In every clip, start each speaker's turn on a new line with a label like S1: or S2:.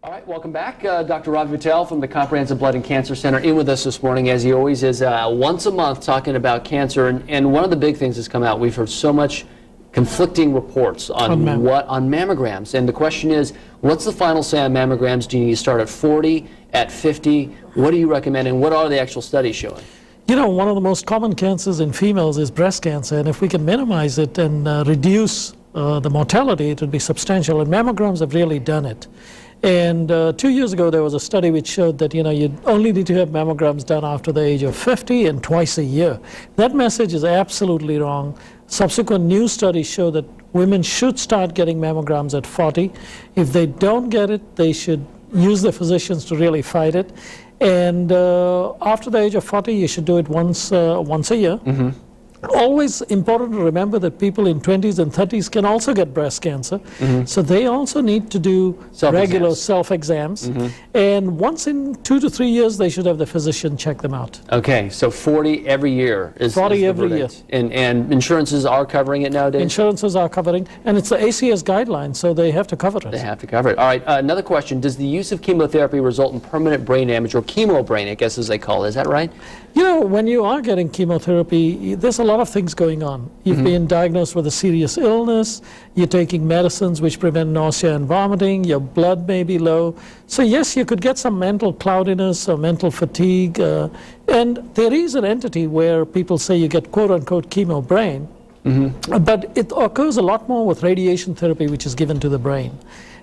S1: All right, welcome back. Dr. Ravi Patel from the Comprehensive Blood and Cancer Center in with us this morning, as he always is, once a month talking about cancer. And one of the big things that's come out, we've heard so much conflicting reports on mammograms. And the question is, what's the final say on mammograms? Do you need to start at 40, at 50? What do you recommend, and what are the actual studies showing?
S2: You know, one of the most common cancers in females is breast cancer, and if we can minimize it and reduce the mortality, it would be substantial, and mammograms have really done it. And 2 years ago, there was a study which showed that, you only need to have mammograms done after the age of 50 and twice a year. That message is absolutely wrong. Subsequent new studies show that women should start getting mammograms at 40. If they don't get it, they should use their physicians to really fight it. And after the age of 40, you should do it once a year. Mm-hmm. Always important to remember that people in 20s and 30s can also get breast cancer. Mm-hmm. So they also need to do regular self-exams. Mm-hmm. And once in 2 to 3 years, they should have the physician check them out.
S1: Okay, so 40 every year is
S2: 40 every year.
S1: And insurances are covering it nowadays?
S2: Insurances are covering, and it's the ACS guidelines, so they have to cover it.
S1: They have to cover it. All right, another question. Does the use of chemotherapy result in permanent brain damage, or chemo brain, I guess as they call it? Is that right?
S2: You know, when you are getting chemotherapy, there's a lot of things going on. You've mm-hmm. been diagnosed with a serious illness, you're taking medicines which prevent nausea and vomiting, your blood may be low. So yes, you could get some mental cloudiness or mental fatigue. And there is an entity where people say you get quote-unquote chemo brain, mm-hmm. but it occurs a lot more with radiation therapy, which is given to the brain.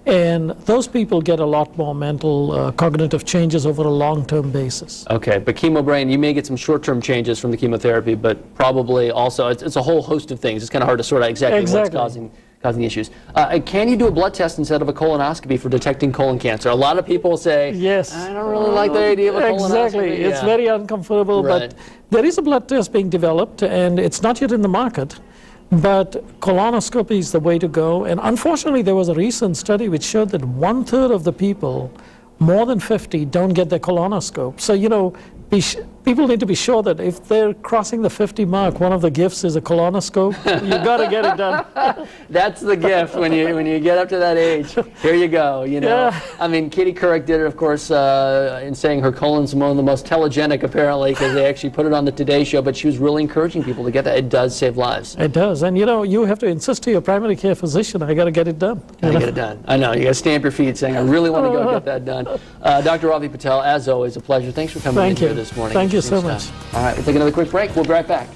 S2: And those people get a lot more mental, cognitive changes over a long-term basis. Okay,
S1: but chemo brain, you may get some short-term changes from the chemotherapy, but probably also, it's a whole host of things. It's kind of hard to sort out exactly what's causing the issues. Can you do a blood test instead of a colonoscopy for detecting colon cancer? A lot of people say,
S2: yes,
S1: I don't really like the idea of a colonoscopy.
S2: Exactly, it's very uncomfortable, but there is a blood test being developed, and it's not yet in the market. But colonoscopy is the way to go. And unfortunately, there was a recent study which showed that 1/3 of the people, more than 50, don't get their colonoscope. So, people need to be sure that if they're crossing the 50 mark, one of the gifts is a colonoscope. You've got to get it done.
S1: That's the gift when you get up to that age. Here you go, Yeah. I mean, Katie Couric did it, of course, in saying her colon's one of the most telegenic, apparently, because they actually put it on the Today Show, but she was really encouraging people to get that. It does save lives.
S2: It does. And, you have to insist to your primary care physician, I got to get it done.
S1: Got to get it done. I know. You got to stamp your feet saying, I really want to go get that done. Dr. Ravi Patel, as always, a pleasure. Thanks for coming in here this morning.
S2: Thank you so much.
S1: All right, we'll take another quick break. We'll be right back.